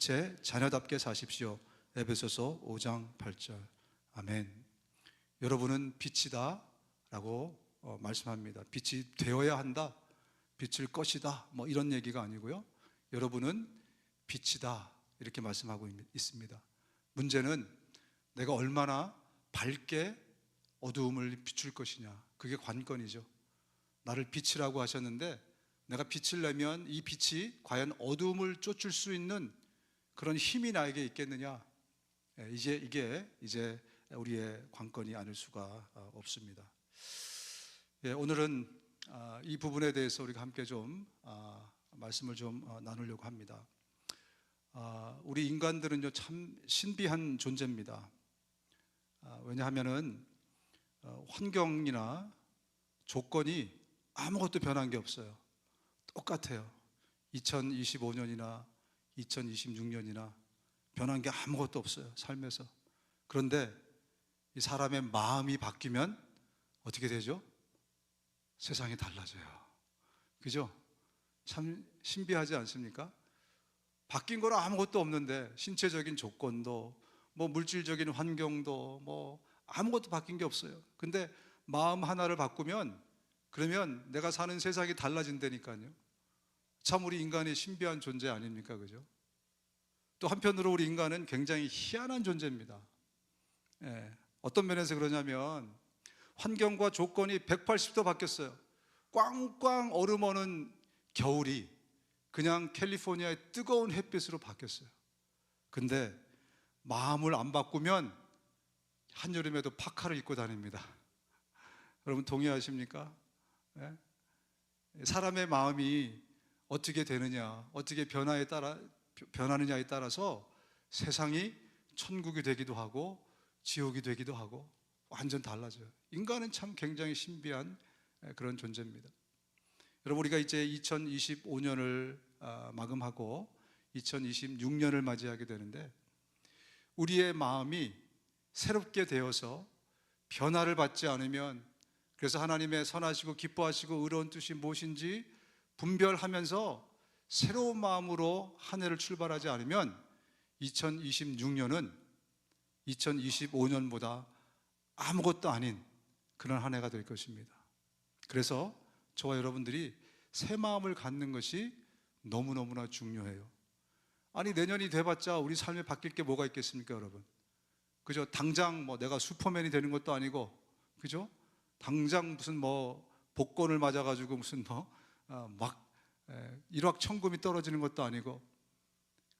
빛의 자녀답게 사십시오. 에베소서 5장 8절. 아멘. 여러분은 빛이다 라고 말씀합니다. 빛이 되어야 한다, 빛일 것이다, 뭐 이런 얘기가 아니고요, 여러분은 빛이다 이렇게 말씀하고 있습니다. 문제는 내가 얼마나 밝게 어두움을 비출 것이냐, 그게 관건이죠. 나를 빛이라고 하셨는데 내가 빛을 내면 이 빛이 과연 어두움을 쫓을 수 있는 그런 힘이 나에게 있겠느냐, 이게 우리의 관건이 아닐 수가 없습니다. 오늘은 이 부분에 대해서 우리가 함께 좀 말씀을 좀 나누려고 합니다. 우리 인간들은요 참 신비한 존재입니다. 왜냐하면은 환경이나 조건이 아무것도 변한 게 없어요. 똑같아요. 2025년이나 2026년이나 변한 게 아무것도 없어요, 삶에서. 그런데 이 사람의 마음이 바뀌면 어떻게 되죠? 세상이 달라져요. 그죠? 참 신비하지 않습니까? 바뀐 건 아무것도 없는데, 신체적인 조건도 뭐 물질적인 환경도 뭐 아무것도 바뀐 게 없어요. 근데 마음 하나를 바꾸면, 그러면 내가 사는 세상이 달라진다니까요. 참 우리 인간이 신비한 존재 아닙니까? 그죠? 또 한편으로 우리 인간은 굉장히 희한한 존재입니다. 어떤 면에서 그러냐면 환경과 조건이 180도 바뀌었어요. 꽝꽝 얼음 오는 겨울이 그냥 캘리포니아의 뜨거운 햇빛으로 바뀌었어요. 근데 마음을 안 바꾸면 한여름에도 파카를 입고 다닙니다. 여러분 동의하십니까? 사람의 마음이 어떻게 되느냐, 어떻게 변하느냐에 따라서 세상이 천국이 되기도 하고 지옥이 되기도 하고 완전 달라져요. 인간은 참 굉장히 신비한 그런 존재입니다. 여러분, 우리가 이제 2025년을 마감하고 2026년을 맞이하게 되는데, 우리의 마음이 새롭게 되어서 변화를 받지 않으면, 그래서 하나님의 선하시고 기뻐하시고 의로운 뜻이 무엇인지 분별하면서 새로운 마음으로 한 해를 출발하지 않으면 2026년은 2025년보다 아무것도 아닌 그런 한 해가 될 것입니다. 그래서 저와 여러분들이 새 마음을 갖는 것이 너무너무나 중요해요. 아니, 내년이 돼봤자 우리 삶에 바뀔 게 뭐가 있겠습니까, 여러분? 그죠? 당장 뭐 내가 슈퍼맨이 되는 것도 아니고, 그죠? 당장 무슨 뭐 복권을 맞아가지고 무슨 막 일확천금이 떨어지는 것도 아니고,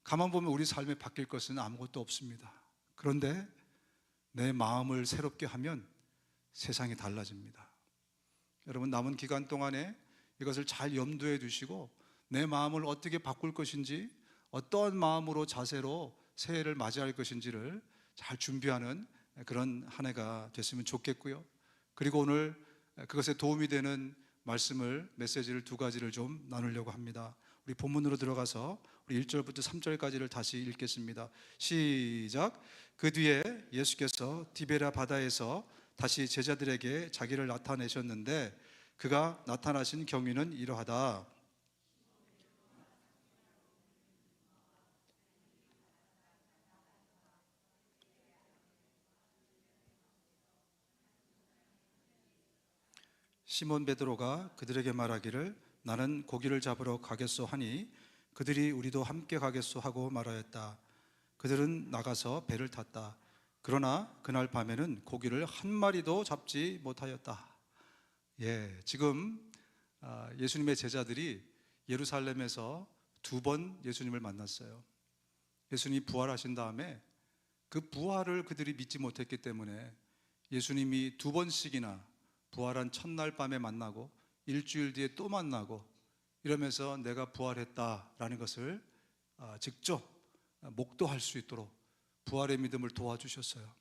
가만 보면 우리 삶에 바뀔 것은 아무것도 없습니다. 그런데 내 마음을 새롭게 하면 세상이 달라집니다. 여러분, 남은 기간 동안에 이것을 잘 염두에 두시고 내 마음을 어떻게 바꿀 것인지, 어떤 마음으로 자세로 새해를 맞이할 것인지를 잘 준비하는 그런 한 해가 됐으면 좋겠고요. 그리고 오늘 그것에 도움이 되는 메시지를 두 가지를 좀 나누려고 합니다. 우리 본문으로 들어가서 우리 1절부터 3절까지를 다시 읽겠습니다. 시작. 그 뒤에 예수께서 디베랴 바다에서 다시 제자들에게 자기를 나타내셨는데, 그가 나타나신 경위는 이러하다. 시몬 베드로가 그들에게 말하기를 나는 고기를 잡으러 가겠소 하니, 그들이 우리도 함께 가겠소 하고 말하였다. 그들은 나가서 배를 탔다. 그러나 그날 밤에는 고기를 한 마리도 잡지 못하였다. 지금 예수님의 제자들이 예루살렘에서 두 번 예수님을 만났어요. 예수님이 부활하신 다음에 그 부활을 그들이 믿지 못했기 때문에 예수님이 두 번씩이나 부활한 첫날 밤에 만나고 일주일 뒤에 또 만나고 이러면서 내가 부활했다라는 것을 직접 목도할 수 있도록 부활의 믿음을 도와주셨어요.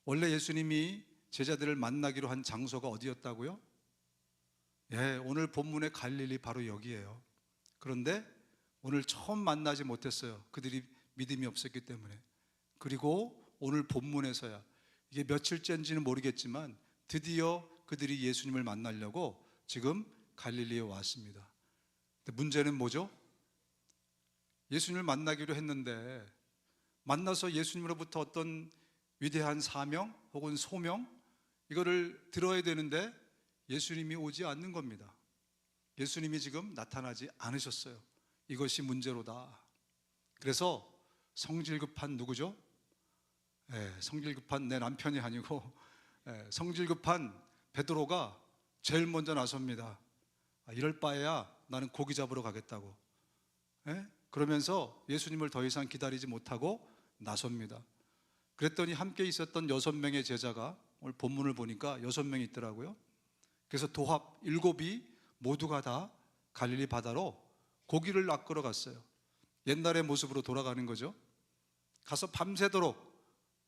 원래 예수님이 제자들을 만나기로 한 장소가 어디였다고요? 오늘 본문의 갈릴리 바로 여기예요. 그런데 오늘 처음 만나지 못했어요. 그들이 믿음이 없었기 때문에. 그리고 오늘 본문에서야, 이게 며칠째인지는 모르겠지만 드디어 그들이 예수님을 만나려고 지금 갈릴리에 왔습니다. 근데 문제는 뭐죠? 예수님을 만나기로 했는데 만나서 예수님으로부터 어떤 위대한 사명 혹은 소명 이거를 들어야 되는데 예수님이 오지 않는 겁니다. 예수님이 지금 나타나지 않으셨어요. 이것이 문제로다. 그래서 성질 급한 누구죠? 성질 급한 내 남편이 아니고 성질 급한 베드로가 제일 먼저 나섭니다. 이럴 바에야 나는 고기 잡으러 가겠다고. 그러면서 예수님을 더 이상 기다리지 못하고 나섭니다. 그랬더니 함께 있었던 6명의 제자가 오늘 본문을 보니까 6명이 있더라고요. 그래서 도합 7이 모두가 다 갈릴리 바다로 고기를 낚으러 갔어요. 옛날의 모습으로 돌아가는 거죠. 가서 밤새도록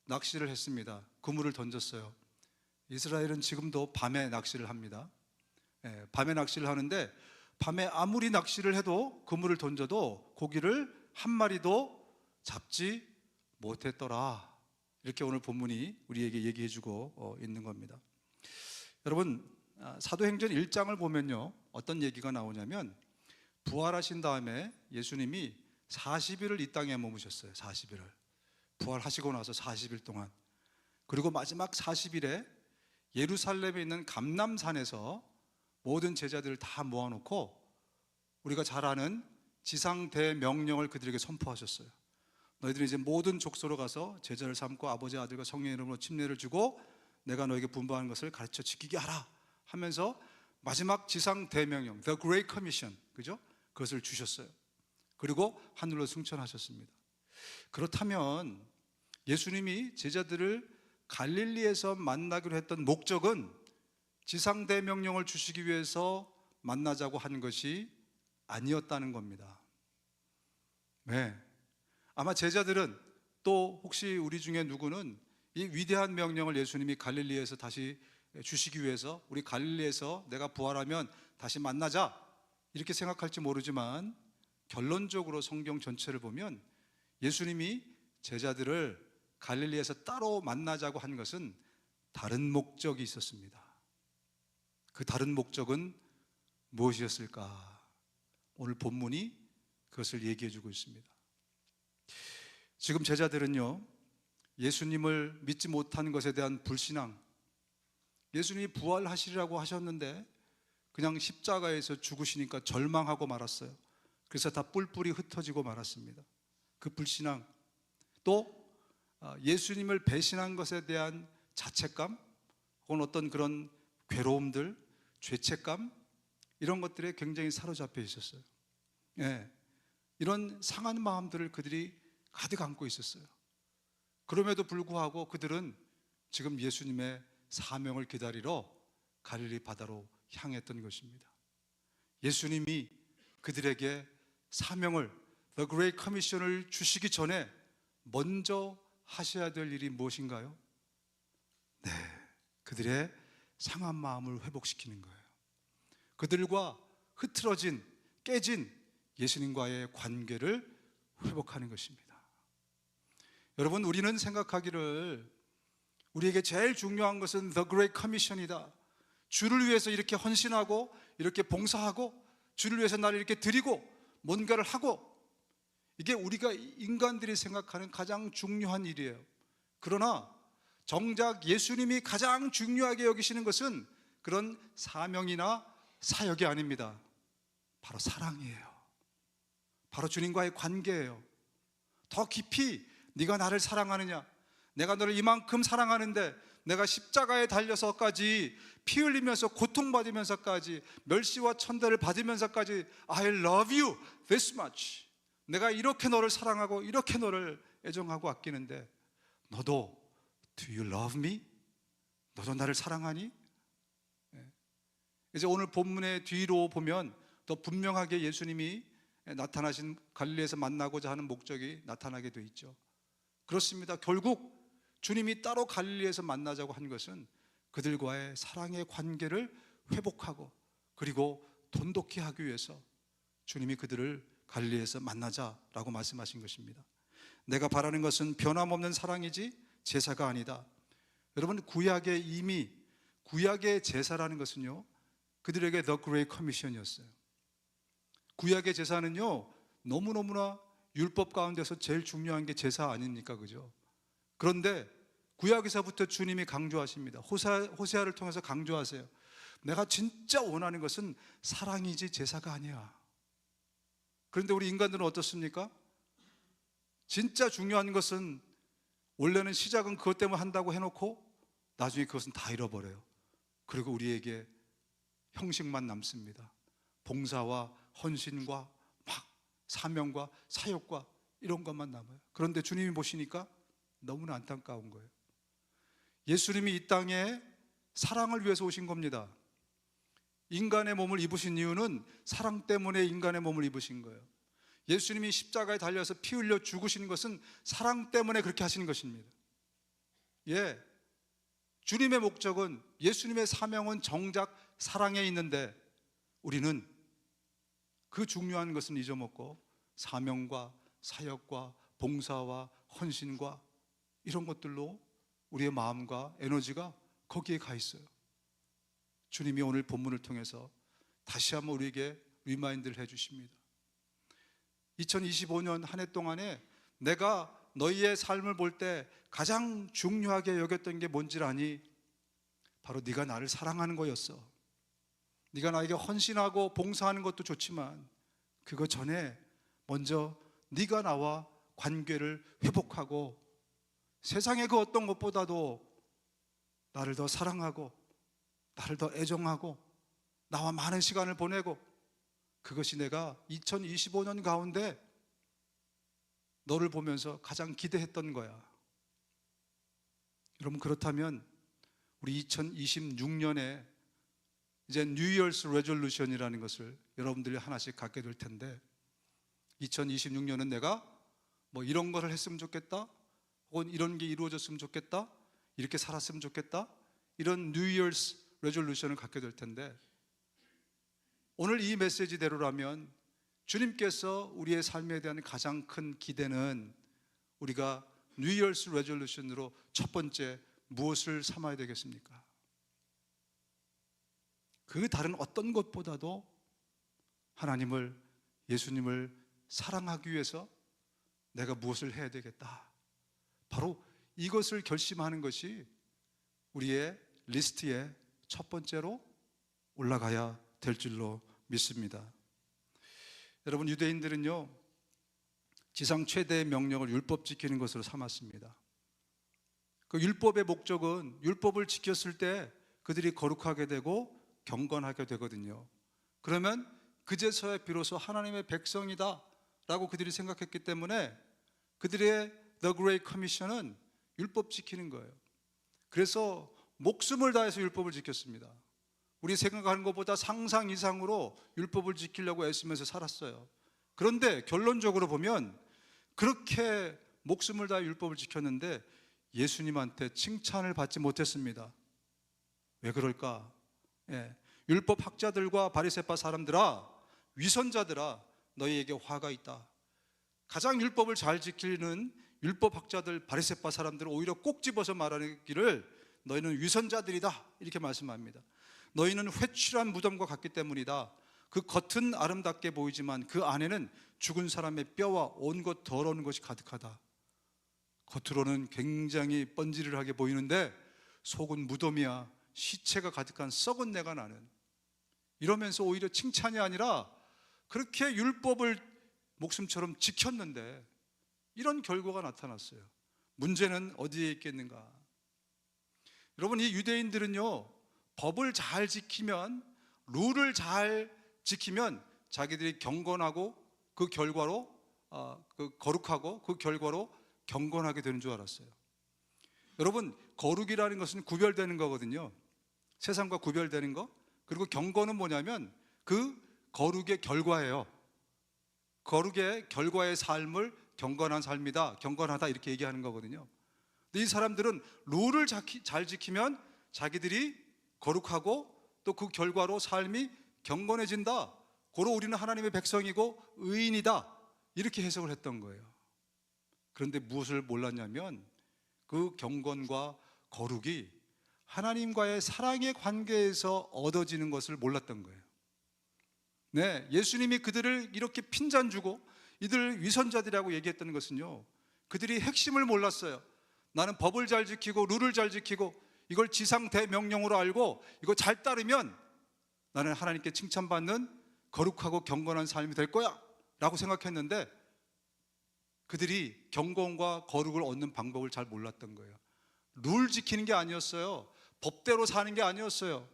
낚시를 했습니다. 그물을 던졌어요. 이스라엘은 지금도 밤에 낚시를 합니다. 밤에 낚시를 하는데 밤에 아무리 낚시를 해도 그물을 던져도 고기를 한 마리도 잡지 못했더라. 이렇게 오늘 본문이 우리에게 얘기해주고 있는 겁니다. 여러분, 사도행전 1장을 보면요 어떤 얘기가 나오냐면 부활하신 다음에 예수님이 40일을 이 땅에 머무셨어요. 40일을 부활하시고 나서 40일 동안. 그리고 마지막 40일에 예루살렘에 있는 감람산에서 모든 제자들을 다 모아놓고 우리가 잘 아는 지상대명령을 그들에게 선포하셨어요. 너희들이 이제 모든 족속으로 가서 제자를 삼고 아버지 아들과 성령의 이름으로 침례를 주고 내가 너에게 분부하는 것을 가르쳐 지키게 하라 하면서 마지막 지상대명령 The Great Commission, 그죠? 그것을 주셨어요. 그리고 하늘로 승천하셨습니다. 그렇다면 예수님이 제자들을 갈릴리에서 만나기로 했던 목적은 지상대명령을 주시기 위해서 만나자고 한 것이 아니었다는 겁니다. 네. 아마 제자들은 또 혹시 우리 중에 누구는 이 위대한 명령을 예수님이 갈릴리에서 다시 주시기 위해서 우리 갈릴리에서 내가 부활하면 다시 만나자 이렇게 생각할지 모르지만 결론적으로 성경 전체를 보면 예수님이 제자들을 갈릴리에서 따로 만나자고 한 것은 다른 목적이 있었습니다. 그 다른 목적은 무엇이었을까? 오늘 본문이 그것을 얘기해 주고 있습니다. 지금 제자들은요 예수님을 믿지 못한 것에 대한 불신앙, 예수님이 부활하시리라고 하셨는데 그냥 십자가에서 죽으시니까 절망하고 말았어요. 그래서 다 뿔뿔이 흩어지고 말았습니다. 그 불신앙, 또 예수님을 배신한 것에 대한 자책감 혹은 어떤 그런 괴로움들, 죄책감 이런 것들에 굉장히 사로잡혀 있었어요. 이런 상한 마음들을 그들이 가득 안고 있었어요. 그럼에도 불구하고 그들은 지금 예수님의 사명을 기다리러 갈릴리 바다로 향했던 것입니다. 예수님이 그들에게 사명을 The Great Commission을 주시기 전에 먼저 하셔야 될 일이 무엇인가요? 네, 그들의 상한 마음을 회복시키는 거예요. 그들과 흐트러진, 깨진 예수님과의 관계를 회복하는 것입니다. 여러분, 우리는 생각하기를 우리에게 제일 중요한 것은 The Great Commission이다. 주를 위해서 이렇게 헌신하고 이렇게 봉사하고 주를 위해서 나를 이렇게 드리고 뭔가를 하고, 이게 우리가 인간들이 생각하는 가장 중요한 일이에요. 그러나 정작 예수님이 가장 중요하게 여기시는 것은 그런 사명이나 사역이 아닙니다. 바로 사랑이에요. 바로 주님과의 관계예요. 더 깊이 네가 나를 사랑하느냐, 내가 너를 이만큼 사랑하는데 내가 십자가에 달려서까지 피 흘리면서 고통받으면서까지 멸시와 천대를 받으면서까지 I love you this much, 내가 이렇게 너를 사랑하고 이렇게 너를 애정하고 아끼는데 너도 Do you love me? 너도 나를 사랑하니? 이제 오늘 본문의 뒤로 보면 더 분명하게 예수님이 나타나신 갈릴리에서 만나고자 하는 목적이 나타나게 돼 있죠. 그렇습니다. 결국 주님이 따로 갈릴리에서 만나자고 한 것은 그들과의 사랑의 관계를 회복하고 그리고 돈독히 하기 위해서 주님이 그들을 갈릴리에서 만나자라고 말씀하신 것입니다. 내가 바라는 것은 변함없는 사랑이지 제사가 아니다. 여러분, 구약에 이미 구약의 제사라는 것은요 그들에게 The Great Commission이었어요. 구약의 제사는요 너무너무나 율법 가운데서 제일 중요한 게 제사 아닙니까? 그죠? 그런데 구약에서부터 주님이 강조하십니다. 호세아를 통해서 강조하세요. 내가 진짜 원하는 것은 사랑이지 제사가 아니야. 그런데 우리 인간들은 어떻습니까? 진짜 중요한 것은 원래는 시작은 그것 때문에 한다고 해놓고 나중에 그것은 다 잃어버려요. 그리고 우리에게 형식만 남습니다. 봉사와 헌신과 막 사명과 사역과 이런 것만 남아요. 그런데 주님이 보시니까 너무나 안타까운 거예요. 예수님이 이 땅에 사랑을 위해서 오신 겁니다. 인간의 몸을 입으신 이유는 사랑 때문에 인간의 몸을 입으신 거예요. 예수님이 십자가에 달려서 피 흘려 죽으신 것은 사랑 때문에 그렇게 하신 것입니다. 예, 주님의 목적은, 예수님의 사명은 정작 사랑에 있는데 우리는 그 중요한 것은 잊어먹고 사명과 사역과 봉사와 헌신과 이런 것들로 우리의 마음과 에너지가 거기에 가 있어요. 주님이 오늘 본문을 통해서 다시 한번 우리에게 리마인드를 해주십니다. 2025년 한 해 동안에 내가 너희의 삶을 볼 때 가장 중요하게 여겼던 게 뭔지 아니? 바로 네가 나를 사랑하는 거였어. 네가 나에게 헌신하고 봉사하는 것도 좋지만 그거 전에 먼저 네가 나와 관계를 회복하고 세상의 그 어떤 것보다도 나를 더 사랑하고 나를 더 애정하고 나와 많은 시간을 보내고, 그것이 내가 2025년 가운데 너를 보면서 가장 기대했던 거야. 여러분, 그렇다면 우리 2026년에 이제 New Year's Resolution이라는 것을 여러분들이 하나씩 갖게 될 텐데, 2026년은 내가 뭐 이런 거를 했으면 좋겠다, 혹은 이런 게 이루어졌으면 좋겠다, 이렇게 살았으면 좋겠다, 이런 New Year's Resolution을 갖게 될 텐데, 오늘 이 메시지대로라면 주님께서 우리의 삶에 대한 가장 큰 기대는 우리가 New Year's Resolution으로 첫 번째 무엇을 삼아야 되겠습니까? 그 다른 어떤 것보다도 하나님을, 예수님을 사랑하기 위해서 내가 무엇을 해야 되겠다, 바로 이것을 결심하는 것이 우리의 리스트에 첫 번째로 올라가야 될 줄로 믿습니다. 여러분, 유대인들은요 지상 최대의 명령을 율법 지키는 것으로 삼았습니다. 그 율법의 목적은 율법을 지켰을 때 그들이 거룩하게 되고 경건하게 되거든요. 그러면 그제서야 비로소 하나님의 백성이다 라고 그들이 생각했기 때문에 그들의 The Great Commission은 율법 지키는 거예요. 그래서 목숨을 다해서 율법을 지켰습니다. 우리 생각하는 것보다 상상 이상으로 율법을 지키려고 애쓰면서 살았어요. 그런데 결론적으로 보면 그렇게 목숨을 다해 율법을 지켰는데 예수님한테 칭찬을 받지 못했습니다. 왜 그럴까? 율법 학자들과 바리새파 사람들아, 위선자들아, 너희에게 화가 있다. 가장 율법을 잘 지키는 율법 학자들, 바리새파 사람들은 오히려 꼭 집어서 말하기를 너희는 위선자들이다 이렇게 말씀합니다. 너희는 회칠한 무덤과 같기 때문이다. 그 겉은 아름답게 보이지만 그 안에는 죽은 사람의 뼈와 온 것 더러운 것이 가득하다. 겉으로는 굉장히 번지르르하게 보이는데 속은 무덤이야. 시체가 가득한 썩은 내가 나는. 이러면서 오히려 칭찬이 아니라 그렇게 율법을 목숨처럼 지켰는데 이런 결과가 나타났어요. 문제는 어디에 있겠는가? 여러분, 이 유대인들은요 법을 잘 지키면, 룰을 잘 지키면 자기들이 경건하고 그 결과로 거룩하고 그 결과로 경건하게 되는 줄 알았어요. 여러분, 거룩이라는 것은 구별되는 거거든요. 세상과 구별되는 거. 그리고 경건은 뭐냐면 그 거룩의 결과예요. 거룩의 결과의 삶을 경건한 삶이다, 경건하다 이렇게 얘기하는 거거든요. 근데 이 사람들은 룰을 잘 지키면 자기들이 거룩하고 또 그 결과로 삶이 경건해진다, 고로 우리는 하나님의 백성이고 의인이다 이렇게 해석을 했던 거예요. 그런데 무엇을 몰랐냐면 그 경건과 거룩이 하나님과의 사랑의 관계에서 얻어지는 것을 몰랐던 거예요. 네, 예수님이 그들을 이렇게 핀잔 주고 이들 위선자들이라고 얘기했던 것은요, 그들이 핵심을 몰랐어요. 나는 법을 잘 지키고 룰을 잘 지키고 이걸 지상 대명령으로 알고 이거 잘 따르면 나는 하나님께 칭찬받는 거룩하고 경건한 삶이 될 거야 라고 생각했는데, 그들이 경건과 거룩을 얻는 방법을 잘 몰랐던 거예요. 룰 지키는 게 아니었어요. 법대로 사는 게 아니었어요.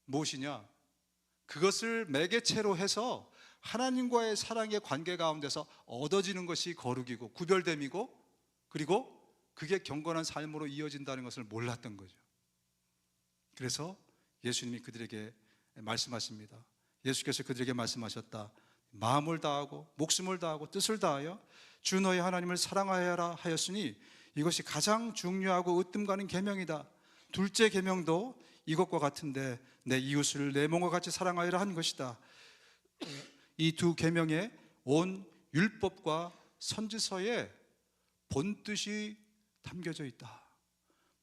무엇이냐? 그것을 매개체로 해서 하나님과의 사랑의 관계 가운데서 얻어지는 것이 거룩이고 구별됨이고, 그리고 그게 경건한 삶으로 이어진다는 것을 몰랐던 거죠. 그래서 예수님이 그들에게 말씀하십니다. 예수께서 그들에게 말씀하셨다. 마음을 다하고 목숨을 다하고 뜻을 다하여 주 너희 하나님을 사랑하여라 하였으니 이것이 가장 중요하고 으뜸 가는 계명이다. 둘째 계명도 이것과 같은데 내 이웃을 내 몸과 같이 사랑하여라 한 것이다. 이 두 계명에 온 율법과 선지서에 본뜻이 담겨져 있다.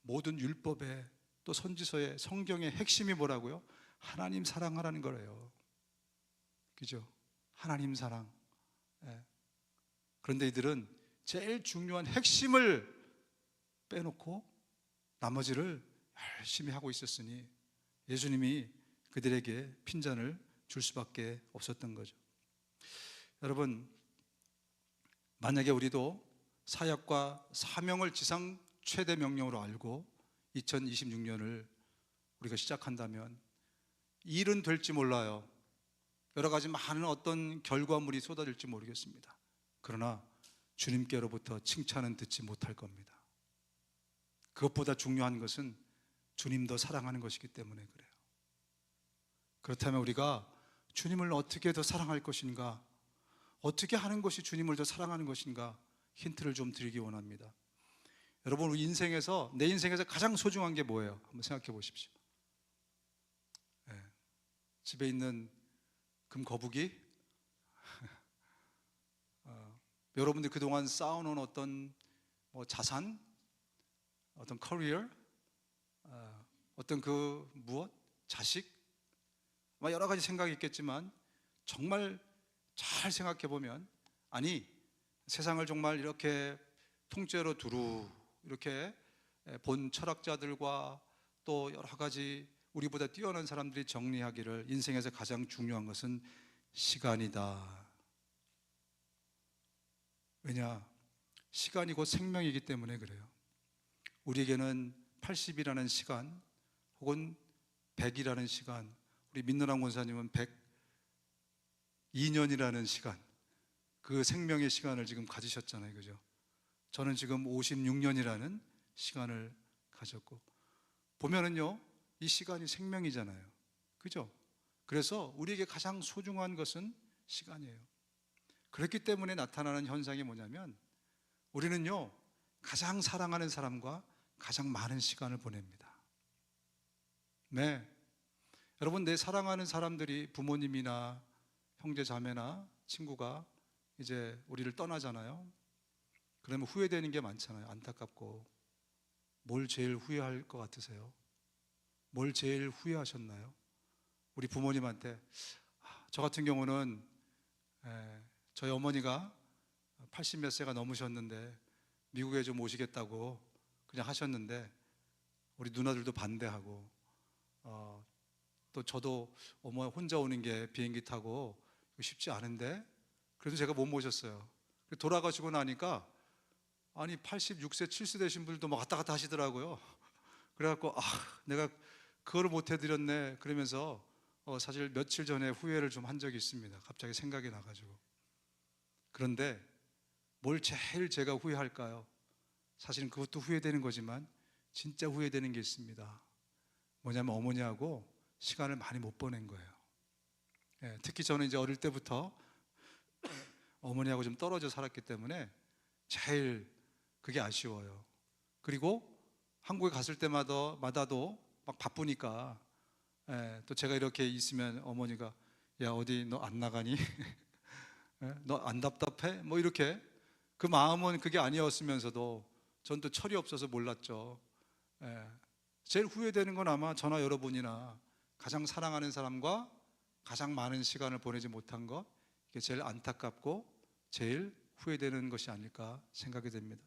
모든 율법에 또 선지서에 성경의 핵심이 뭐라고요? 하나님 사랑하라는 거래요. 그죠? 하나님 사랑. 예. 그런데 이들은 제일 중요한 핵심을 빼놓고 나머지를 열심히 하고 있었으니 예수님이 그들에게 핀잔을 줄 수밖에 없었던 거죠. 여러분, 만약에 우리도 사역과 사명을 지상 최대 명령으로 알고 2026년을 우리가 시작한다면 일은 될지 몰라요. 여러 가지 많은 어떤 결과물이 쏟아질지 모르겠습니다. 그러나 주님께로부터 칭찬은 듣지 못할 겁니다. 그것보다 중요한 것은 주님 더 사랑하는 것이기 때문에 그래요. 그렇다면 우리가 주님을 어떻게 더 사랑할 것인가, 어떻게 하는 것이 주님을 더 사랑하는 것인가, 힌트를 좀 드리기 원합니다. 여러분, 우리 인생에서, 내 인생에서 가장 소중한 게 뭐예요? 한번 생각해 보십시오. 네. 집에 있는 금 거북이? 여러분들 그동안 쌓아놓은 어떤 자산, 어떤 커리어, 어떤 그 무엇? 자식? 여러 가지 생각이 있겠지만 정말 잘 생각해 보면, 아니, 세상을 정말 이렇게 통째로 두루 이렇게 본 철학자들과 또 여러 가지 우리보다 뛰어난 사람들이 정리하기를 인생에서 가장 중요한 것은 시간이다. 왜냐? 시간이 곧 생명이기 때문에 그래요. 우리에게는 80이라는 시간 혹은 100이라는 시간, 우리 민노랑 권사님은 102년이라는 시간, 그 생명의 시간을 지금 가지셨잖아요. 그죠? 저는 지금 56년이라는 시간을 가졌고, 보면은요, 이 시간이 생명이잖아요. 그죠? 그래서 우리에게 가장 소중한 것은 시간이에요. 그렇기 때문에 나타나는 현상이 뭐냐면, 우리는요, 가장 사랑하는 사람과 가장 많은 시간을 보냅니다. 네. 여러분, 내 사랑하는 사람들이 부모님이나 형제 자매나 친구가 이제 우리를 떠나잖아요. 그러면 후회되는 게 많잖아요. 안타깝고. 뭘 제일 후회할 것 같으세요? 뭘 제일 후회하셨나요? 우리 부모님한테, 저 같은 경우는 저희 어머니가 80 몇 세가 넘으셨는데 미국에 좀 오시겠다고 그냥 하셨는데 우리 누나들도 반대하고, 또 저도 어머 혼자 오는 게 비행기 타고 쉽지 않은데 그래도 제가 못 모셨어요. 돌아가시고 나니까 아니 86세 7세 되신 분들도 막 왔다 갔다 하시더라고요. 그래갖고 내가 그거를 못 해드렸네 그러면서 사실 며칠 전에 후회를 좀 한 적이 있습니다. 갑자기 생각이 나가지고. 그런데 뭘 제일 제가 후회할까요? 사실은 그것도 후회되는 거지만 진짜 후회되는 게 있습니다. 뭐냐면 어머니하고 시간을 많이 못 보낸 거예요. 특히 저는 이제 어릴 때부터 어머니하고 좀 떨어져 살았기 때문에 제일 그게 아쉬워요. 그리고 한국에 갔을 때마다도 막 바쁘니까, 또 제가 이렇게 있으면 어머니가 야 어디 너 안 나가니? 너 안 답답해? 뭐 이렇게, 그 마음은 그게 아니었으면서도 전 또 철이 없어서 몰랐죠. 제일 후회되는 건 아마 저나 여러분이나 가장 사랑하는 사람과 가장 많은 시간을 보내지 못한 것, 이게 제일 안타깝고 제일 후회되는 것이 아닐까 생각이 됩니다.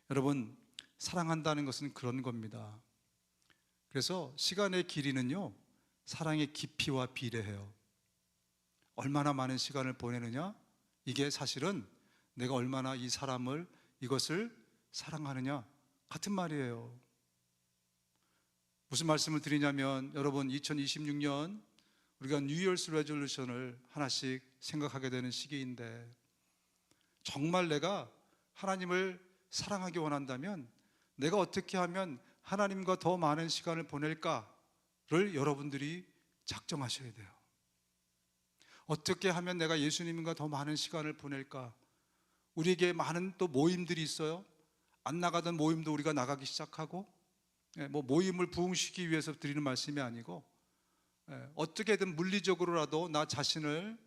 여러분, 사랑한다는 것은 그런 겁니다. 그래서 시간의 길이는요, 사랑의 깊이와 비례해요. 얼마나 많은 시간을 보내느냐, 이게 사실은 내가 얼마나 이 사람을, 이것을 사랑하느냐 같은 말이에요. 무슨 말씀을 드리냐면, 여러분, 2026년 우리가 뉴 이어스 레졸루션을 하나씩 생각하게 되는 시기인데, 정말 내가 하나님을 사랑하기 원한다면 내가 어떻게 하면 하나님과 더 많은 시간을 보낼까를 여러분들이 작정하셔야 돼요. 어떻게 하면 내가 예수님과 더 많은 시간을 보낼까? 우리에게 많은 또 모임들이 있어요. 안 나가던 모임도 우리가 나가기 시작하고, 뭐 모임을 부흥시키기 위해서 드리는 말씀이 아니고, 어떻게든 물리적으로라도 나 자신을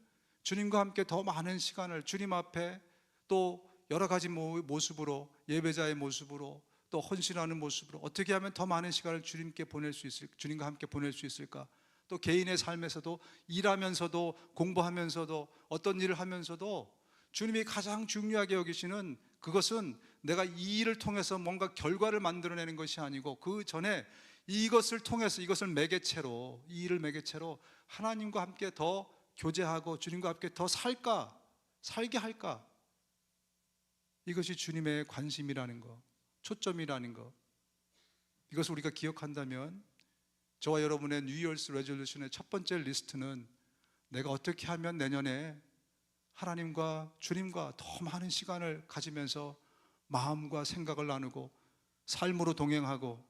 주님과 함께 더 많은 시간을 주님 앞에 또 여러 가지 모습으로, 예배자의 모습으로, 또 헌신하는 모습으로 어떻게 하면 더 많은 시간을 주님과 함께 보낼 수 있을까? 또 개인의 삶에서도, 일하면서도, 공부하면서도, 어떤 일을 하면서도 주님이 가장 중요하게 여기시는 그것은 내가 이 일을 통해서 뭔가 결과를 만들어내는 것이 아니고, 그 전에 이것을 통해서, 이것을 매개체로, 이 일을 매개체로 하나님과 함께 더 교제하고 주님과 함께 더 살게 할까? 이것이 주님의 관심이라는 것, 초점이라는 것, 이것을 우리가 기억한다면 저와 여러분의 뉴 이어스 레졸루션의 첫 번째 리스트는 내가 어떻게 하면 내년에 하나님과 주님과 더 많은 시간을 가지면서 마음과 생각을 나누고 삶으로 동행하고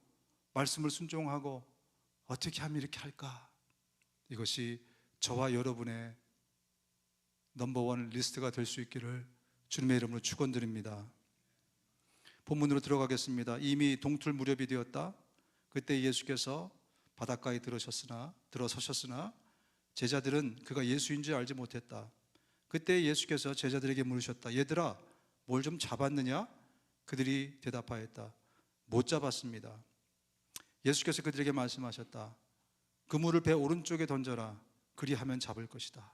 말씀을 순종하고 어떻게 하면 이렇게 할까? 이것이 저와 여러분의 넘버원 리스트가 될 수 있기를 주님의 이름으로 축원드립니다. 본문으로 들어가겠습니다. 이미 동틀 무렵이 되었다. 그때 예수께서 바닷가에 들어서셨으나 제자들은 그가 예수인 줄 알지 못했다. 그때 예수께서 제자들에게 물으셨다. 얘들아, 뭘 좀 잡았느냐? 그들이 대답하였다. 못 잡았습니다. 예수께서 그들에게 말씀하셨다. 그물을 배 오른쪽에 던져라. 그리하면 잡을 것이다.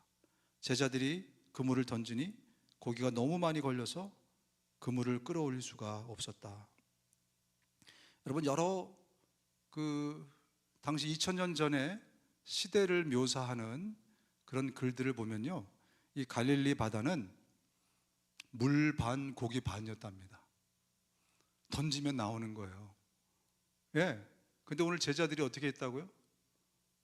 제자들이 그물을 던지니 고기가 너무 많이 걸려서 그물을 끌어올릴 수가 없었다. 여러분, 여러 당시 2000년 전에 시대를 묘사하는 그런 글들을 보면요, 이 갈릴리 바다는 물 반 고기 반이었답니다. 던지면 나오는 거예요. 근데 오늘 제자들이 어떻게 했다고요?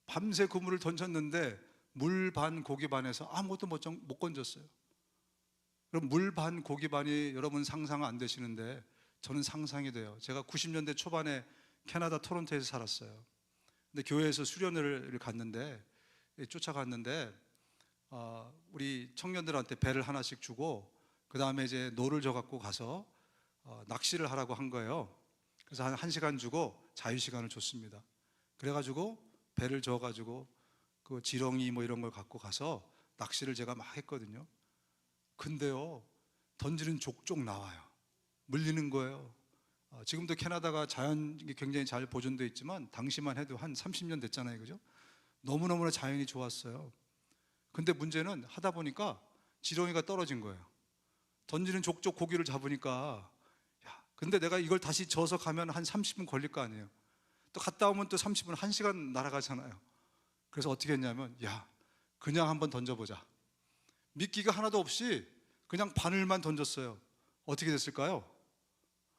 밤새 그물을 던졌는데 물 반 고기 반에서 아무것도 못 건졌어요. 그럼 물 반 고기 반이 여러분 상상 안 되시는데 저는 상상이 돼요. 제가 90년대 초반에 캐나다 토론토에서 살았어요. 근데 교회에서 수련회를 갔는데, 쫓아갔는데 우리 청년들한테 배를 하나씩 주고 그 다음에 이제 노를 져갖고 가서 낚시를 하라고 한 거예요. 그래서 한 1시간 주고 자유시간을 줬습니다. 그래가지고 배를 져가지고 그 지렁이 뭐 이런 걸 갖고 가서 낚시를 제가 막 했거든요. 근데요, 던지는 족족 나와요. 물리는 거예요. 지금도 캐나다가 자연이 굉장히 잘 보존되어 있지만 당시만 해도 한 30년 됐잖아요, 그죠? 너무너무나 자연이 좋았어요. 근데 문제는 하다 보니까 지렁이가 떨어진 거예요. 던지는 족족 고기를 잡으니까, 근데 내가 이걸 다시 져서 가면 한 30분 걸릴 거 아니에요. 또 갔다 오면 또 30분, 1시간 날아가잖아요. 그래서 어떻게 했냐면, 그냥 한번 던져보자. 미끼가 하나도 없이 그냥 바늘만 던졌어요. 어떻게 됐을까요?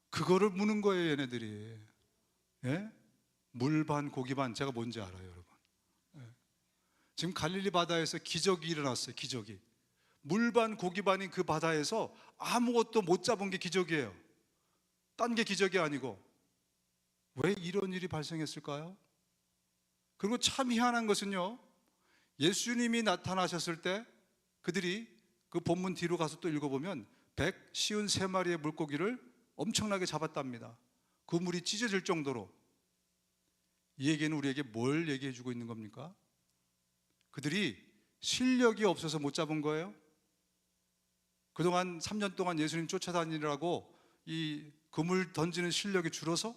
그거를 무는 거예요, 얘네들이. 물 반 고기 반. 제가 뭔지 알아요, 여러분. 지금 갈릴리 바다에서 기적이 일어났어요. 기적이. 물 반 고기 반인 그 바다에서 아무것도 못 잡은 게 기적이에요. 딴 게 기적이 아니고. 왜 이런 일이 발생했을까요? 그리고 참 희한한 것은요, 예수님이 나타나셨을 때 그들이 그 본문 뒤로 가서 또 읽어보면 153마리의 물고기를 엄청나게 잡았답니다. 그 물이 찢어질 정도로. 이 얘기는 우리에게 뭘 얘기해 주고 있는 겁니까? 그들이 실력이 없어서 못 잡은 거예요? 그동안 3년 동안 예수님 쫓아다니느라고 이 그물 던지는 실력이 줄어서?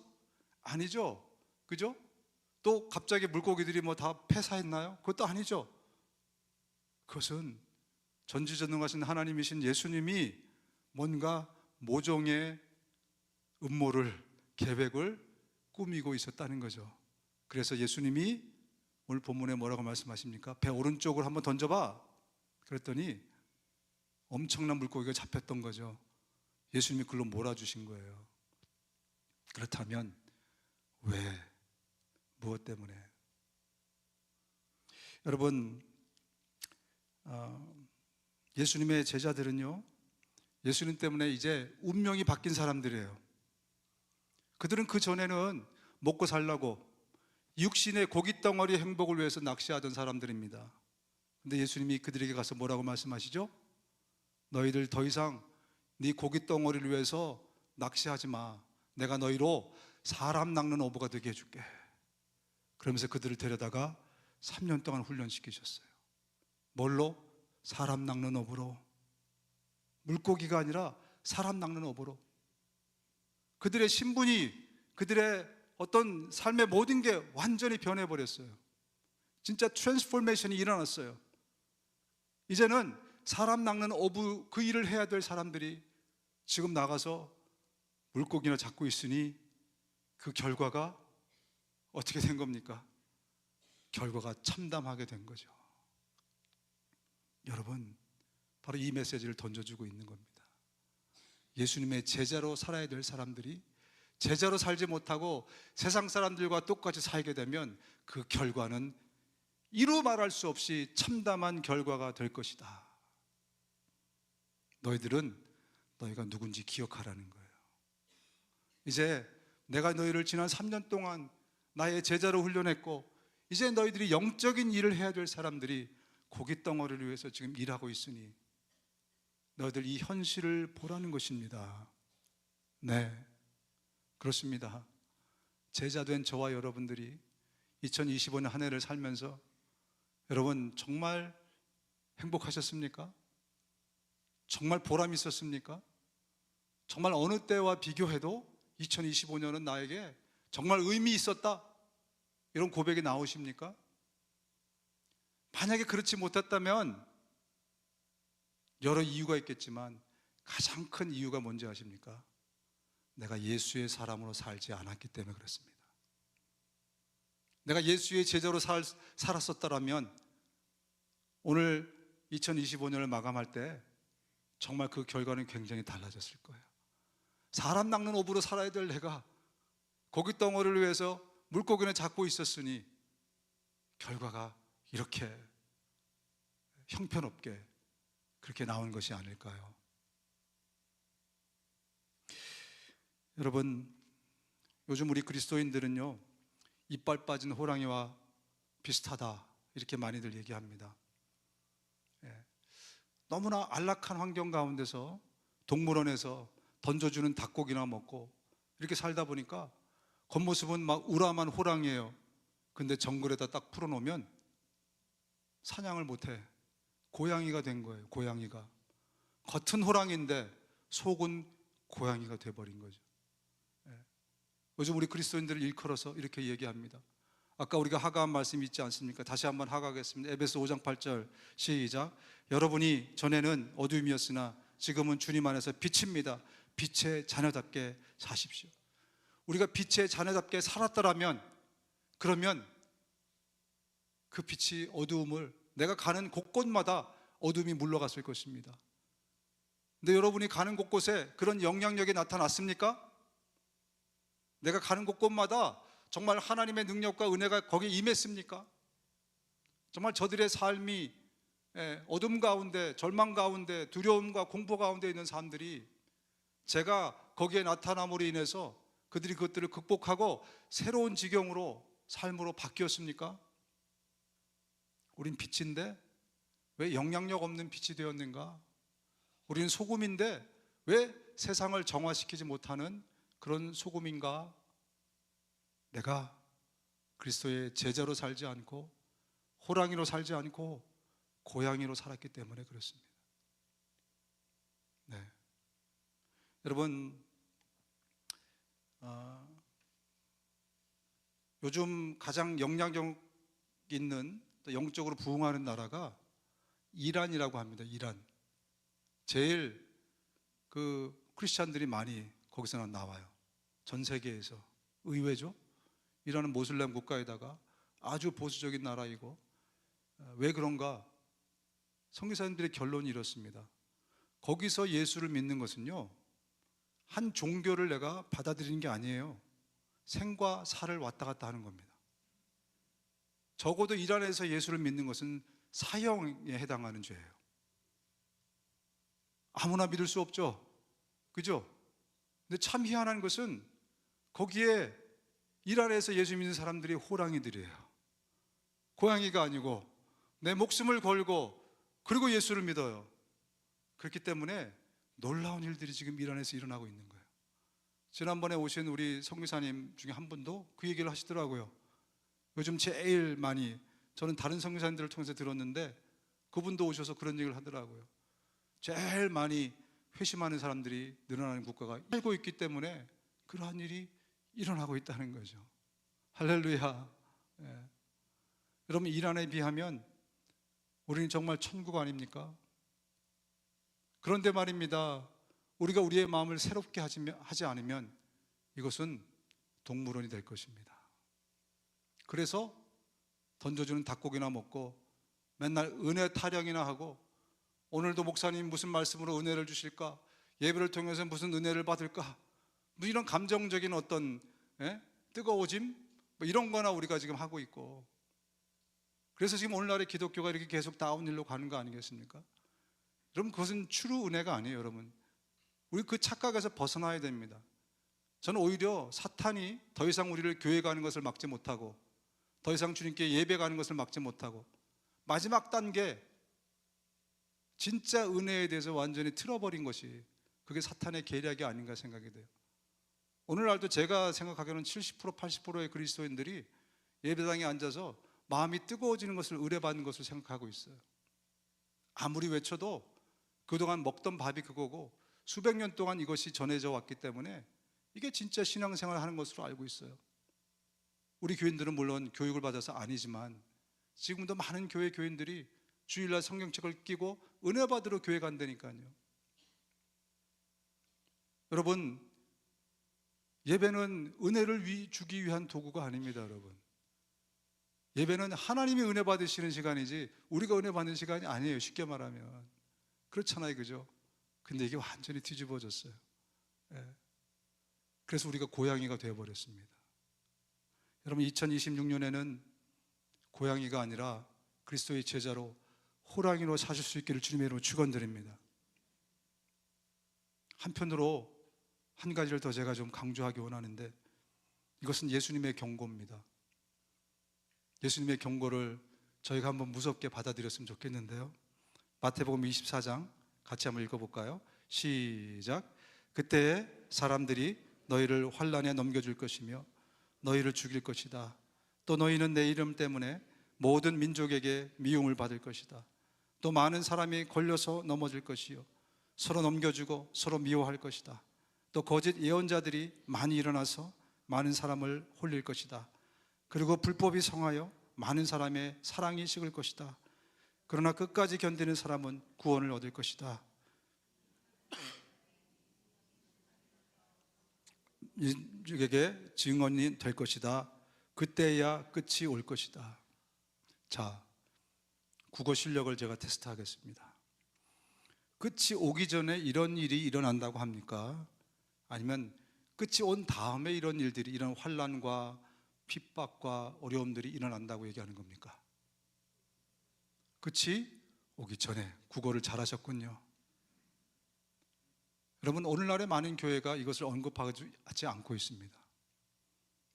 아니죠. 그죠? 또 갑자기 물고기들이 뭐 다 폐사했나요? 그것도 아니죠. 그것은 전지전능하신 하나님이신 예수님이 뭔가 모종의 음모를, 계획을 꾸미고 있었다는 거죠. 그래서 예수님이 오늘 본문에 뭐라고 말씀하십니까? 배 오른쪽으로 한번 던져봐. 그랬더니 엄청난 물고기가 잡혔던 거죠. 예수님이 글로 몰아주신 거예요. 그렇다면 왜? 무엇 때문에? 여러분, 예수님의 제자들은요, 예수님 때문에 이제 운명이 바뀐 사람들이에요. 그들은 그 전에는 먹고 살라고 육신의 고깃덩어리 행복을 위해서 낚시하던 사람들입니다. 근데 예수님이 그들에게 가서 뭐라고 말씀하시죠? 너희들 더 이상 네 고깃덩어리를 위해서 낚시하지 마. 내가 너희로 사람 낚는 어부가 되게 해줄게. 그러면서 그들을 데려다가 3년 동안 훈련시키셨어요. 뭘로? 사람 낚는 어부로. 물고기가 아니라 사람 낚는 어부로. 그들의 신분이, 그들의 어떤 삶의 모든 게 완전히 변해버렸어요. 진짜 트랜스포메이션이 일어났어요. 이제는 사람 낚는 어부, 그 일을 해야 될 사람들이 지금 나가서 물고기나 잡고 있으니 그 결과가 어떻게 된 겁니까? 결과가 참담하게 된 거죠. 여러분, 바로 이 메시지를 던져주고 있는 겁니다. 예수님의 제자로 살아야 될 사람들이 제자로 살지 못하고 세상 사람들과 똑같이 살게 되면 그 결과는 이루 말할 수 없이 참담한 결과가 될 것이다. 너희들은 너희가 누군지 기억하라는 거예요. 이제 내가 너희를 지난 3년 동안 나의 제자로 훈련했고, 이제 너희들이 영적인 일을 해야 될 사람들이 고깃덩어리를 위해서 지금 일하고 있으니 너희들 이 현실을 보라는 것입니다. 네, 그렇습니다. 제자 된 저와 여러분들이 2025년 한 해를 살면서 여러분 정말 행복하셨습니까? 정말 보람 있었습니까? 정말 어느 때와 비교해도 2025년은 나에게 정말 의미 있었다, 이런 고백이 나오십니까? 만약에 그렇지 못했다면 여러 이유가 있겠지만 가장 큰 이유가 뭔지 아십니까? 내가 예수의 사람으로 살지 않았기 때문에 그렇습니다. 내가 예수의 제자로 살았었다면 오늘 2025년을 마감할 때 정말 그 결과는 굉장히 달라졌을 거예요. 사람 낚는 어부로 살아야 될 내가 고깃덩어리를 위해서 물고기는 잡고 있었으니 결과가 이렇게 형편없게 그렇게 나온 것이 아닐까요? 여러분, 요즘 우리 그리스도인들은요, 이빨 빠진 호랑이와 비슷하다, 이렇게 많이들 얘기합니다. 너무나 안락한 환경 가운데서 동물원에서 던져주는 닭고기나 먹고 이렇게 살다 보니까 겉모습은 막 우람한 호랑이에요. 근데 정글에다 딱 풀어놓으면 사냥을 못해. 고양이가 된 거예요. 고양이가. 겉은 호랑이인데 속은 고양이가 돼버린 거죠. 요즘 우리 그리스도인들을 일컬어서 이렇게 얘기합니다. 아까 우리가 하가한 말씀 있지 않습니까? 다시 한번 하가하겠습니다. 에베소 5장 8절 시작. 여러분이 전에는 어둠이었으나 지금은 주님 안에서 빛입니다. 빛의 자녀답게 사십시오. 우리가 빛의 자녀답게 살았더라면, 그러면 그 빛이 어두움을, 내가 가는 곳곳마다 어둠이 물러갔을 것입니다. 근데 여러분이 가는 곳곳에 그런 영향력이 나타났습니까? 내가 가는 곳곳마다 정말 하나님의 능력과 은혜가 거기에 임했습니까? 정말 저들의 삶이 어둠 가운데, 절망 가운데, 두려움과 공포 가운데 있는 사람들이 제가 거기에 나타남으로 인해서 그들이 그것들을 극복하고 새로운 지경으로, 삶으로 바뀌었습니까? 우린 빛인데 왜 영향력 없는 빛이 되었는가? 우리는 소금인데 왜 세상을 정화시키지 못하는 그런 소금인가? 내가 그리스도의 제자로 살지 않고 호랑이로 살지 않고 고양이로 살았기 때문에 그렇습니다. 네. 여러분, 요즘 가장 영향력 있는, 또 영적으로 부흥하는 나라가 이란이라고 합니다. 이란. 제일 그 크리스찬들이 많이 거기서 나와요. 전 세계에서. 의외죠. 이란은 모슬렘 국가에다가 아주 보수적인 나라이고, 왜 그런가? 선교사님들의 결론이 이렇습니다. 거기서 예수를 믿는 것은요, 한 종교를 내가 받아들이는 게 아니에요. 생과 사를 왔다 갔다 하는 겁니다. 적어도 이란에서 예수를 믿는 것은 사형에 해당하는 죄예요. 아무나 믿을 수 없죠. 그죠? 근데 참 희한한 것은 거기에 이란에서 예수 믿는 사람들이 호랑이들이에요. 고양이가 아니고 내 목숨을 걸고 그리고 예수를 믿어요. 그렇기 때문에 놀라운 일들이 지금 이란에서 일어나고 있는 거예요. 지난번에 오신 우리 선교사님 중에 한 분도 그 얘기를 하시더라고요. 요즘 제일 많이, 저는 다른 선교사님들을 통해서 들었는데 그분도 오셔서 그런 얘기를 하더라고요. 제일 많이 회심하는 사람들이 늘어나는 국가가 알고 있기 때문에 그러한 일이 일어나고 있다는 거죠. 할렐루야. 예. 여러분, 이란에 비하면 우리는 정말 천국 아닙니까? 그런데 말입니다, 우리가 우리의 마음을 새롭게 하지 않으면 이것은 동물원이 될 것입니다. 그래서 던져주는 닭고기나 먹고 맨날 은혜 타령이나 하고, 오늘도 목사님 무슨 말씀으로 은혜를 주실까? 예배를 통해서 무슨 은혜를 받을까? 뭐 이런 감정적인 어떤 뜨거워짐? 뭐 이런 거나 우리가 지금 하고 있고, 그래서 지금 오늘날의 기독교가 이렇게 계속 다운힐로 가는 거 아니겠습니까? 여러분, 그것은 추루 은혜가 아니에요. 여러분, 우리 그 착각에서 벗어나야 됩니다. 저는 오히려 사탄이 더 이상 우리를 교회 가는 것을 막지 못하고, 더 이상 주님께 예배 가는 것을 막지 못하고, 마지막 단계 진짜 은혜에 대해서 완전히 틀어버린 것이, 그게 사탄의 계략이 아닌가 생각이 돼요. 오늘날도 제가 생각하기로는 70% 80%의 그리스도인들이 예배당에 앉아서 마음이 뜨거워지는 것을 의뢰받는 것을 생각하고 있어요. 아무리 외쳐도 그동안 먹던 밥이 그거고 수백 년 동안 이것이 전해져 왔기 때문에 이게 진짜 신앙생활을 하는 것으로 알고 있어요. 우리 교인들은 물론 교육을 받아서 아니지만 지금도 많은 교회 교인들이 주일날 성경책을 끼고 은혜 받으러 교회 간다니까요. 여러분, 예배는 은혜를 주기 위한 도구가 아닙니다. 여러분, 예배는 하나님이 은혜 받으시는 시간이지 우리가 은혜 받는 시간이 아니에요. 쉽게 말하면 그렇잖아요, 그죠? 근데 이게 완전히 뒤집어졌어요. 그래서 우리가 고양이가 되어버렸습니다. 여러분, 2026년에는 고양이가 아니라 그리스도의 제자로 호랑이로 사실 수 있기를 주님의 이름으로 축원드립니다. 한편으로 한 가지를 더 제가 좀 강조하기 원하는데, 이것은 예수님의 경고입니다. 예수님의 경고를 저희가 한번 무섭게 받아들였으면 좋겠는데요. 마태복음 24장 같이 한번 읽어볼까요? 시작. 그때 사람들이 너희를 환난에 넘겨줄 것이며 너희를 죽일 것이다. 또 너희는 내 이름 때문에 모든 민족에게 미움을 받을 것이다. 또 많은 사람이 걸려서 넘어질 것이요 서로 넘겨주고 서로 미워할 것이다. 또 거짓 예언자들이 많이 일어나서 많은 사람을 홀릴 것이다. 그리고 불법이 성하여 많은 사람의 사랑이 식을 것이다. 그러나 끝까지 견디는 사람은 구원을 얻을 것이다. 민족에게 증언이 될 것이다. 그때야 끝이 올 것이다. 자, 국어 실력을 제가 테스트하겠습니다. 끝이 오기 전에 이런 일이 일어난다고 합니까? 아니면 끝이 온 다음에 이런 일들이, 이런 환난과 핍박과 어려움들이 일어난다고 얘기하는 겁니까? 끝이 오기 전에. 국어를 잘하셨군요. 여러분, 오늘날의 많은 교회가 이것을 언급하지 않고 있습니다.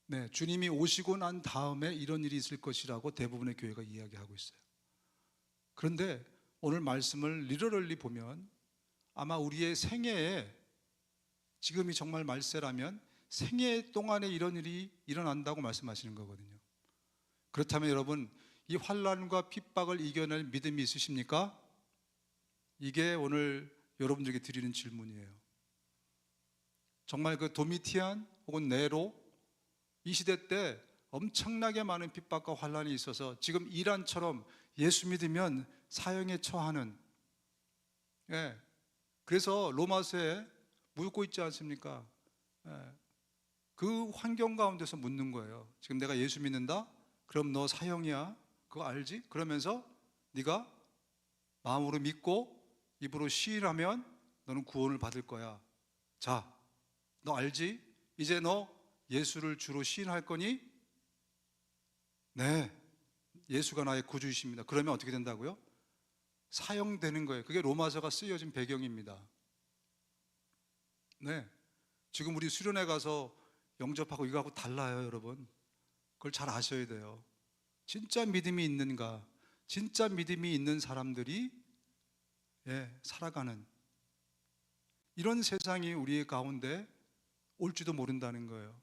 네, 주님이 오시고 난 다음에 이런 일이 있을 것이라고 대부분의 교회가 이야기하고 있어요. 그런데 오늘 말씀을 리터럴리 보면 아마 우리의 생애에, 지금이 정말 말세라면 생애 동안에 이런 일이 일어난다고 말씀하시는 거거든요. 그렇다면 여러분, 이 환난과 핍박을 이겨낼 믿음이 있으십니까? 이게 오늘 여러분들에게 드리는 질문이에요. 정말 그 도미티안 혹은 네로, 이 시대 때 엄청나게 많은 핍박과 환난이 있어서 지금 이란처럼 예수 믿으면 사형에 처하는, 예, 그래서 로마서에 묻고 있지 않습니까? 예, 그 환경 가운데서 묻는 거예요. 지금 내가 예수 믿는다? 그럼 너 사형이야. 그거 알지? 그러면서 네가 마음으로 믿고 입으로 시인하면 너는 구원을 받을 거야. 자, 너 알지? 이제 너 예수를 주로 시인할 거니? 네, 예수가 나의 구주이십니다. 그러면 어떻게 된다고요? 사형되는 거예요. 그게 로마서가 쓰여진 배경입니다. 네, 지금 우리 수련회 가서 영접하고 이거하고 달라요, 여러분. 그걸 잘 아셔야 돼요. 진짜 믿음이 있는가? 진짜 믿음이 있는 사람들이, 예, 살아가는 이런 세상이 우리 가운데 올지도 모른다는 거예요.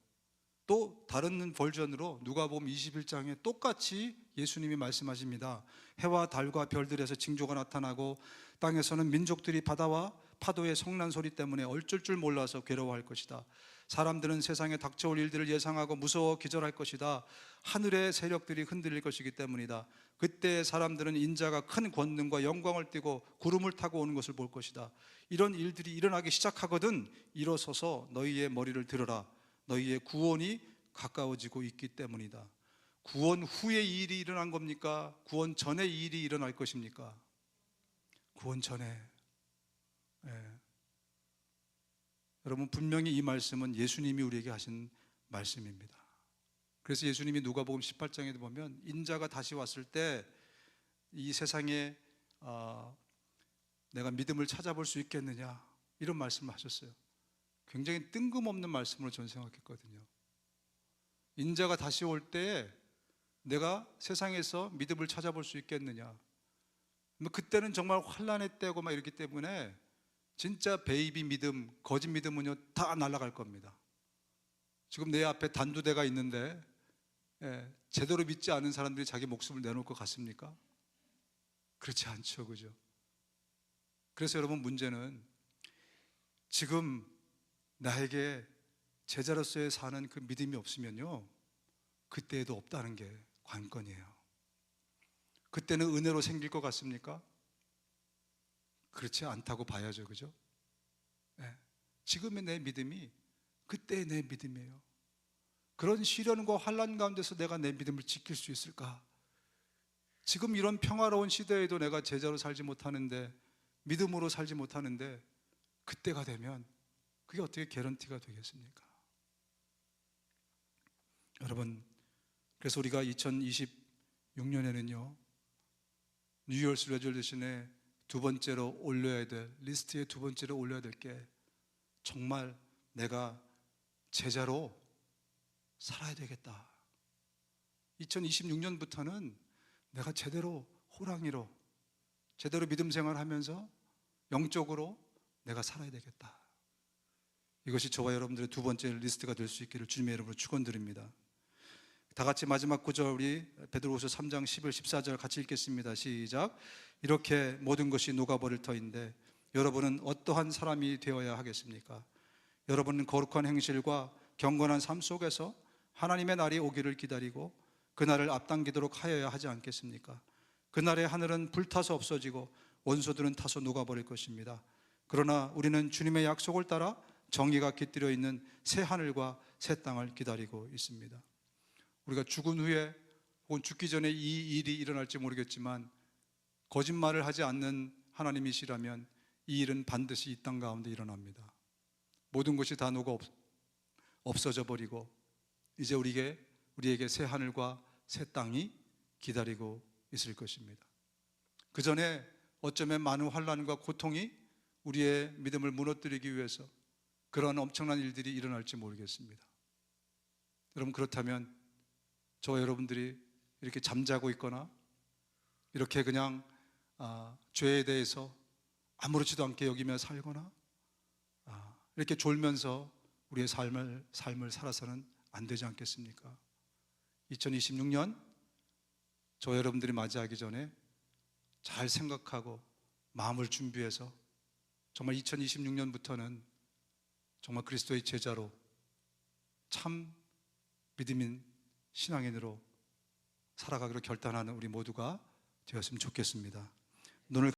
또 다른 버전으로 누가복음 21장에 똑같이 예수님이 말씀하십니다. 해와 달과 별들에서 징조가 나타나고 땅에서는 민족들이 바다와 파도의 성난 소리 때문에 어쩔 줄 몰라서 괴로워할 것이다. 사람들은 세상에 닥쳐올 일들을 예상하고 무서워 기절할 것이다. 하늘의 세력들이 흔들릴 것이기 때문이다. 그때 사람들은 인자가 큰 권능과 영광을 띠고 구름을 타고 오는 것을 볼 것이다. 이런 일들이 일어나기 시작하거든 일어서서 너희의 머리를 들어라. 너희의 구원이 가까워지고 있기 때문이다. 구원 후에 이 일이 일어난 겁니까? 구원 전에 이 일이 일어날 것입니까? 구원 전에. 예. 여러분, 분명히 이 말씀은 예수님이 우리에게 하신 말씀입니다. 그래서 예수님이 누가복음 18장에 보면 인자가 다시 왔을 때 이 세상에 내가 믿음을 찾아볼 수 있겠느냐, 이런 말씀을 하셨어요. 굉장히 뜬금없는 말씀으로 저는 생각했거든요. 인자가 다시 올 때 내가 세상에서 믿음을 찾아볼 수 있겠느냐. 그때는 정말 환란의 때고 막 이렇기 때문에 진짜 베이비 믿음, 거짓 믿음은요 다 날아갈 겁니다. 지금 내 앞에 단두대가 있는데, 예, 제대로 믿지 않은 사람들이 자기 목숨을 내놓을 것 같습니까? 그렇지 않죠, 그죠? 그래서 여러분, 문제는 지금 나에게 제자로서의 사는 그 믿음이 없으면요, 그때에도 없다는 게 관건이에요. 그때는 은혜로 생길 것 같습니까? 그렇지 않다고 봐야죠, 그죠? 네. 지금의 내 믿음이 그때의 내 믿음이에요. 그런 시련과 환난 가운데서 내가 내 믿음을 지킬 수 있을까? 지금 이런 평화로운 시대에도 내가 제자로 살지 못하는데, 믿음으로 살지 못하는데, 그때가 되면 그게 어떻게 개런티가 되겠습니까? 여러분, 그래서 우리가 2026년에는요 뉴이얼스 레졸루션에 두 번째로 올려야 될, 리스트에 두 번째로 올려야 될 게, 정말 내가 제자로 살아야 되겠다. 2026년부터는 내가 제대로 호랑이로, 제대로 믿음 생활하면서 영적으로 내가 살아야 되겠다. 이것이 저와 여러분들의 두 번째 리스트가 될 수 있기를 주님의 이름으로 축원드립니다. 다 같이 마지막 구절, 우리 베드로후서 3장 11, 14절 같이 읽겠습니다. 시작. 이렇게 모든 것이 녹아버릴 터인데 여러분은 어떠한 사람이 되어야 하겠습니까? 여러분은 거룩한 행실과 경건한 삶 속에서 하나님의 날이 오기를 기다리고 그날을 앞당기도록 하여야 하지 않겠습니까? 그날의 하늘은 불타서 없어지고 원소들은 타서 녹아버릴 것입니다. 그러나 우리는 주님의 약속을 따라 정의가 깃들여 있는 새 하늘과 새 땅을 기다리고 있습니다. 우리가 죽은 후에 혹은 죽기 전에 이 일이 일어날지 모르겠지만, 거짓말을 하지 않는 하나님이시라면 이 일은 반드시 이 땅 가운데 일어납니다. 모든 것이 다 녹아 없어져 버리고 이제 우리에게 새 하늘과 새 땅이 기다리고 있을 것입니다. 그 전에 어쩌면 많은 환난과 고통이 우리의 믿음을 무너뜨리기 위해서 그런 엄청난 일들이 일어날지 모르겠습니다. 여러분, 그렇다면 저와 여러분들이 이렇게 잠자고 있거나 이렇게 그냥 죄에 대해서 아무렇지도 않게 여기며 살거나 이렇게 졸면서 우리의 삶을 살아서는 안 되지 않겠습니까? 2026년 저와 여러분들이 맞이하기 전에 잘 생각하고 마음을 준비해서 정말 2026년부터는 정말 그리스도의 제자로, 참 믿음인 신앙인으로 살아가기로 결단하는 우리 모두가 되었으면 좋겠습니다. 눈을